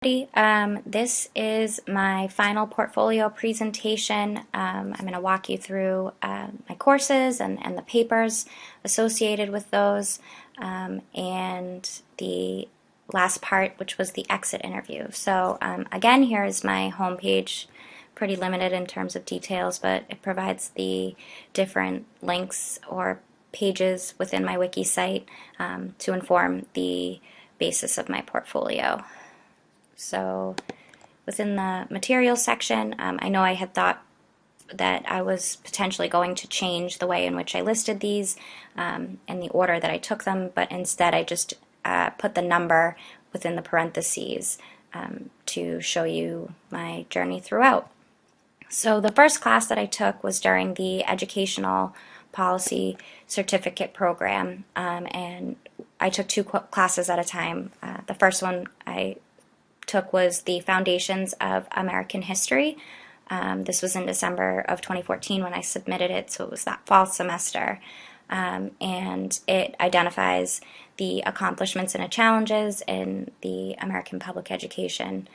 This is my final portfolio presentation. I'm going to walk you through my courses and the papers associated with those, and the last part, which was the exit interview. So again, here is my homepage. Pretty limited in terms of details, but it provides the different links or pages within my wiki site to inform the basis of my portfolio. So within the materials section, I know I had thought that I was potentially going to change the way in which I listed these and the order that I took them, but instead I just put the number within the parentheses to show you my journey throughout. So the first class that I took was during the Educational Policy Certificate Program, and I took two classes at a time. The first one I took was the Foundations of American History. This was in December of 2014 when I submitted it, so it was that fall semester. And it identifies the accomplishments and the challenges in the American public education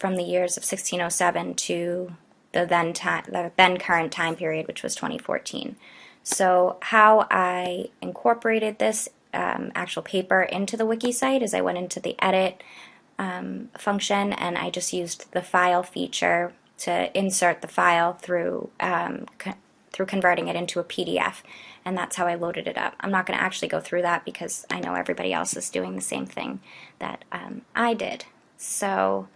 from the years of 1607 to the then current time period, which was 2014. So how I incorporated this actual paper into the wiki site is I went into the edit function, and I just used the file feature to insert the file through converting it into a PDF, and that's how I loaded it up. I'm not going to actually go through that because I know everybody else is doing the same thing that I did. So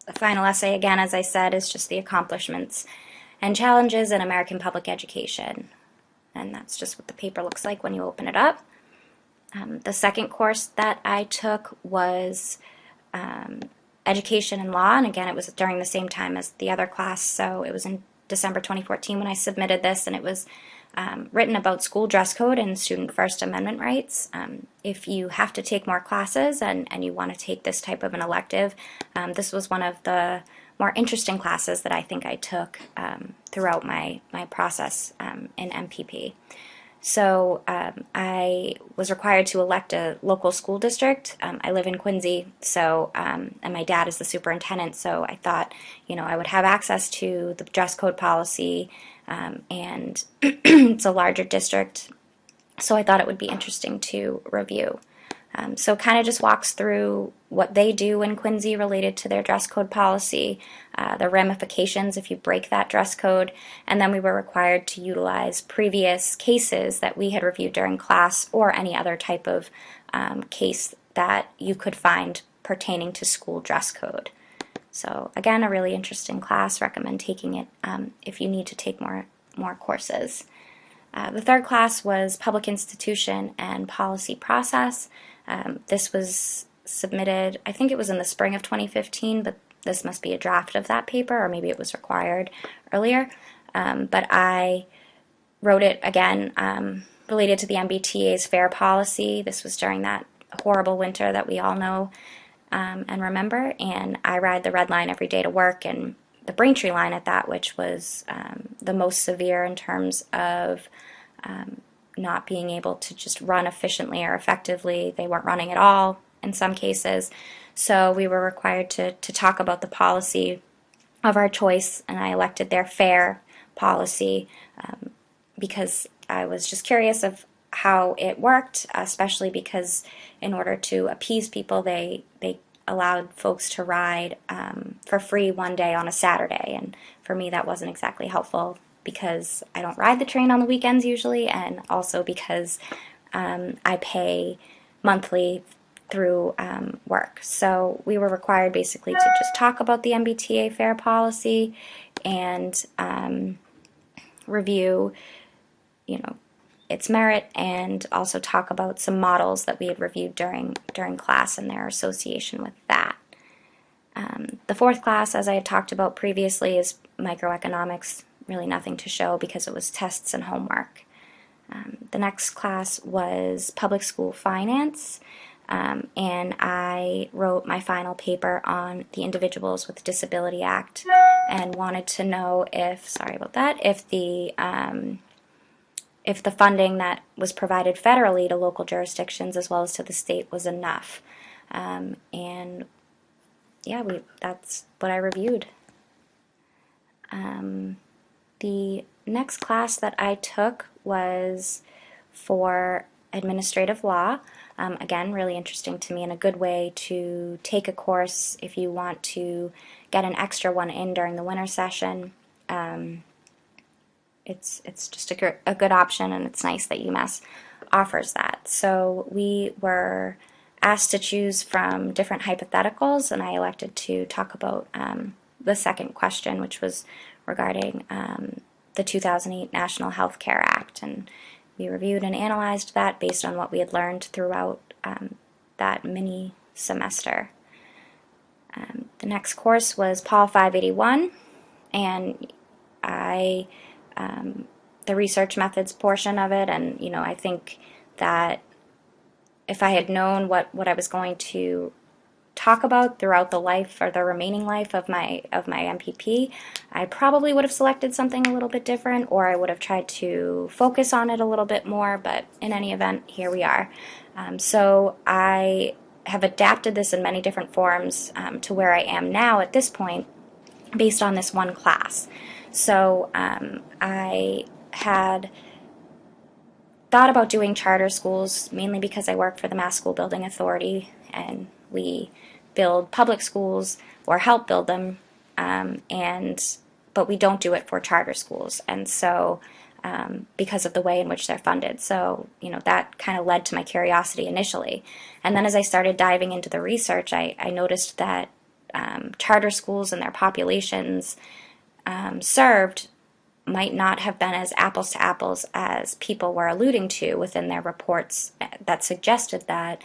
the final essay, again, as I said, is just the accomplishments and challenges in American public education, and that's just what the paper looks like when you open it up. The second course that I took was Education and Law, and again, it was during the same time as the other class, so it was in December 2014 when I submitted this, and it was written about school dress code and student First Amendment rights. If you have to take more classes and you want to take this type of an elective, this was one of the more interesting classes that I think I took throughout my process in MPP. So I was required to elect a local school district. I live in Quincy, so and my dad is the superintendent, so I thought, I would have access to the dress code policy, and it's a larger district, so I thought it would be interesting to review. So kind of just walks through what they do in Quincy related to their dress code policy, the ramifications if you break that dress code, and then we were required to utilize previous cases that we had reviewed during class or any other type of case that you could find pertaining to school dress code. So again, a really interesting class. Recommend taking it if you need to take more courses. The third class was Public Institution and Policy Process. This was submitted, I think it was in the spring of 2015, but this must be a draft of that paper, or maybe it was required earlier. But I wrote it again related to the MBTA's FAIR policy. This was during that horrible winter that we all know and remember, and I ride the red line every day to work, and the Braintree line at that, which was the most severe in terms of not being able to just run efficiently or effectively. They weren't running at all in some cases. So we were required to talk about the policy of our choice, and I elected their FAIR policy because I was just curious of how it worked, especially because in order to appease people, they allowed folks to ride for free one day on a Saturday, and for me that wasn't exactly helpful because I don't ride the train on the weekends usually, and also because I pay monthly through work. So we were required basically to just talk about the MBTA FAIR policy and review, its merit, and also talk about some models that we had reviewed during class and their association with that. The fourth class, as I had talked about previously, is microeconomics. Really nothing to show because it was tests and homework. The next class was public school finance, and I wrote my final paper on the Individuals with Disability Act and wanted to know if, sorry about that, if the if the funding that was provided federally to local jurisdictions as well as to the state was enough. And yeah, that's what I reviewed. The next class that I took was for administrative law. Again, really interesting to me and a good way to take a course if you want to get an extra one in during the winter session. It's just a good option, and it's nice that UMass offers that. So we were asked to choose from different hypotheticals, and I elected to talk about the second question, which was regarding the 2008 National Health Care Act, and we reviewed and analyzed that based on what we had learned throughout that mini semester. The next course was Paul 581, and the research methods portion of it, and I think that if I had known what I was going to talk about throughout the life or the remaining life of my MPP, I probably would have selected something a little bit different, or I would have tried to focus on it a little bit more, but in any event, here we are. So I have adapted this in many different forms to where I am now at this point based on this one class. So I had thought about doing charter schools mainly because I work for the Mass School Building Authority, and we build public schools or help build them, but we don't do it for charter schools, and so because of the way in which they're funded. So that kind of led to my curiosity initially, and then as I started diving into the research, I noticed that charter schools and their populations served might not have been as apples to apples as people were alluding to within their reports that suggested that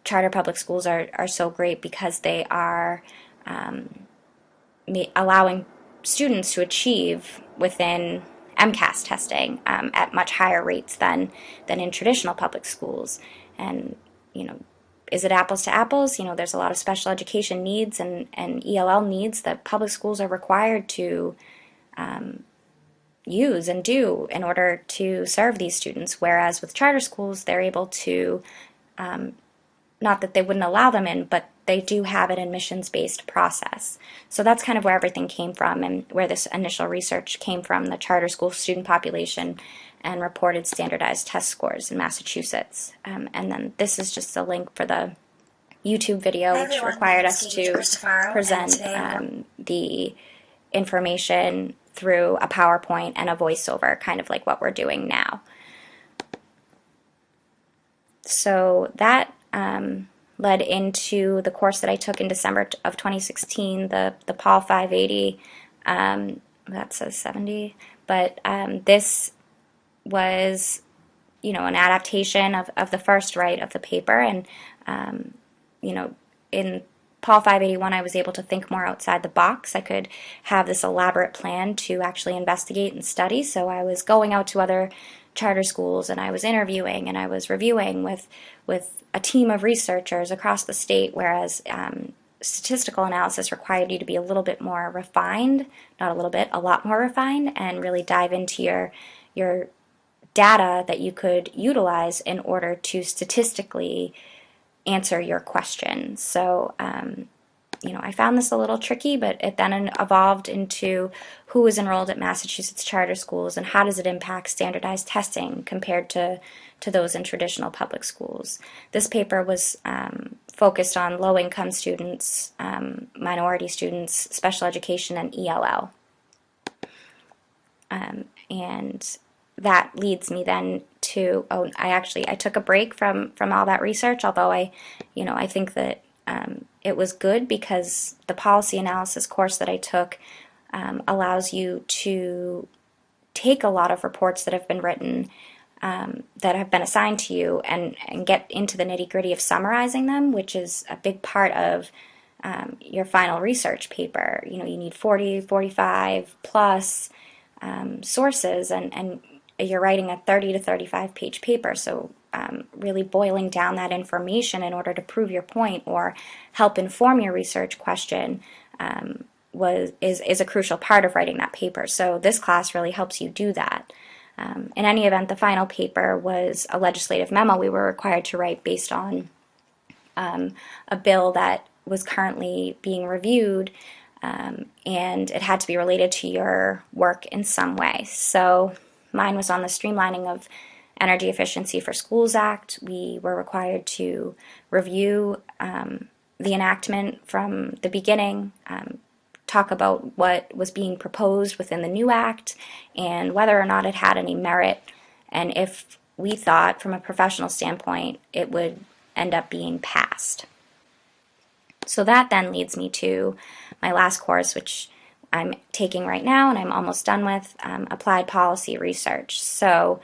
charter public schools are so great because they are allowing students to achieve within MCAS testing at much higher rates than in traditional public schools. And is it apples to apples? There's a lot of special education needs and ELL needs that public schools are required to use and do in order to serve these students, whereas with charter schools they're able to, not that they wouldn't allow them in, but they do have an admissions-based process. So that's kind of where everything came from and where this initial research came from, the charter school student population and reported standardized test scores in Massachusetts. And then this is just a link for the YouTube video, which required us to present the information through a PowerPoint and a voiceover, kind of like what we're doing now. So that led into the course that I took in December of 2016, the Paul 580, that says 70, but this was, an adaptation of the first write of the paper, and, in Paul 581, I was able to think more outside the box. I could have this elaborate plan to actually investigate and study, so I was going out to other charter schools, and I was interviewing, and I was reviewing with a team of researchers across the state, whereas statistical analysis required you to be a little bit more refined, not a little bit, a lot more refined, and really dive into your data that you could utilize in order to statistically answer your question. So, I found this a little tricky, but it then evolved into who is enrolled at Massachusetts charter schools and how does it impact standardized testing compared to those in traditional public schools. This paper was focused on low-income students, minority students, special education, and ELL. And that leads me then to, I took a break from all that research, although I think that it was good because the policy analysis course that I took allows you to take a lot of reports that have been written, that have been assigned to you, and get into the nitty-gritty of summarizing them, which is a big part of your final research paper. You need 40, 45 plus sources, and you're writing a 30 to 35 page paper, so really boiling down that information in order to prove your point or help inform your research question is a crucial part of writing that paper. So this class really helps you do that. In any event, the final paper was a legislative memo we were required to write based on a bill that was currently being reviewed, and it had to be related to your work in some way. So mine was on the streamlining of Energy Efficiency for Schools Act. We were required to review the enactment from the beginning, talk about what was being proposed within the new act and whether or not it had any merit, and if we thought from a professional standpoint it would end up being passed. So that then leads me to my last course, which I'm taking right now and I'm almost done with, Applied Policy Research. So,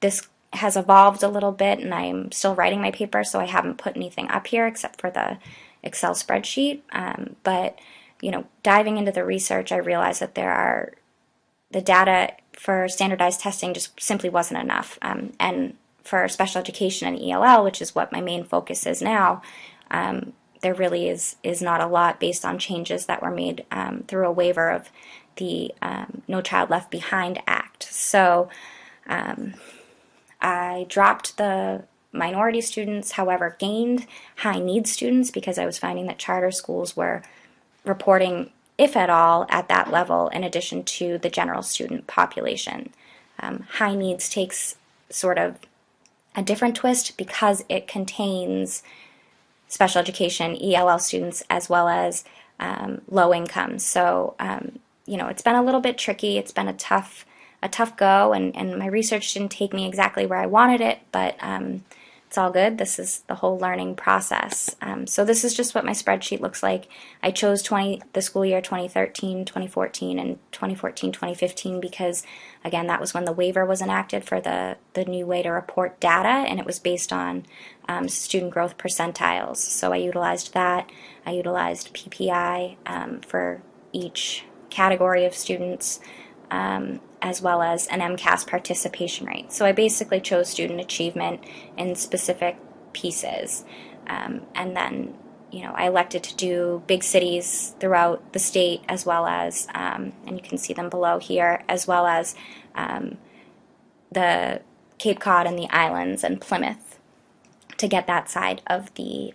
this has evolved a little bit, and I'm still writing my paper, so I haven't put anything up here except for the Excel spreadsheet. But diving into the research, I realized that the data for standardized testing just simply wasn't enough. And for special education and ELL, which is what my main focus is now, there really is not a lot based on changes that were made through a waiver of the No Child Left Behind Act. So I dropped the minority students, however, gained high needs students because I was finding that charter schools were reporting, if at all, at that level in addition to the general student population. High needs takes sort of a different twist because it contains special education, ELL students, as well as low income. So, it's been a little bit tricky. It's been a tough go, and my research didn't take me exactly where I wanted it, but it's all good. This is the whole learning process. So this is just what my spreadsheet looks like. I chose the school year 2013, 2014, and 2014, 2015 because, again, that was when the waiver was enacted for the new way to report data, and it was based on student growth percentiles. So I utilized that. I utilized PPI for each category of students, as well as an MCAS participation rate. So I basically chose student achievement in specific pieces. And then, I elected to do big cities throughout the state, as well as, and you can see them below here, as well as the Cape Cod and the islands and Plymouth to get that side of the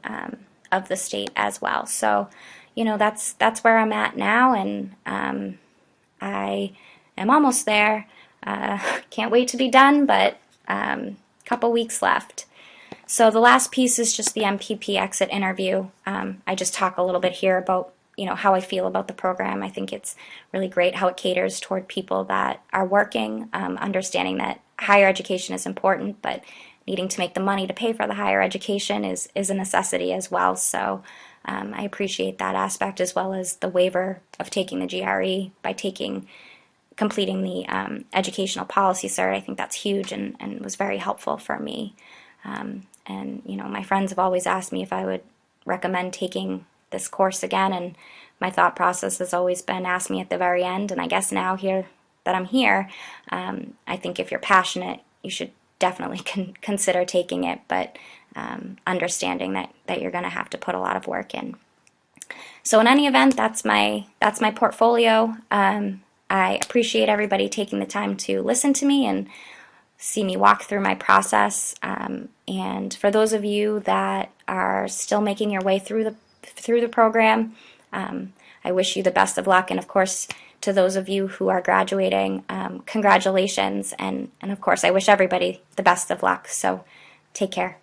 state as well. So, that's where I'm at now, and I am almost there. Can't wait to be done, but a couple weeks left. So the last piece is just the MPP exit interview. I just talk a little bit here about how I feel about the program. I think it's really great how it caters toward people that are working, understanding that higher education is important, but needing to make the money to pay for the higher education is a necessity as well. So I appreciate that aspect, as well as the waiver of taking the GRE by completing the educational policy cert. I think that's huge and was very helpful for me. And my friends have always asked me if I would recommend taking this course again, and my thought process has always been ask me at the very end. And I guess now here that I'm here, I think if you're passionate, you should definitely consider taking it, but understanding that you're going to have to put a lot of work in. So in any event, that's my portfolio. I appreciate everybody taking the time to listen to me and see me walk through my process. And for those of you that are still making your way through the program, I wish you the best of luck. And of course, to those of you who are graduating, congratulations. And of course, I wish everybody the best of luck. So take care.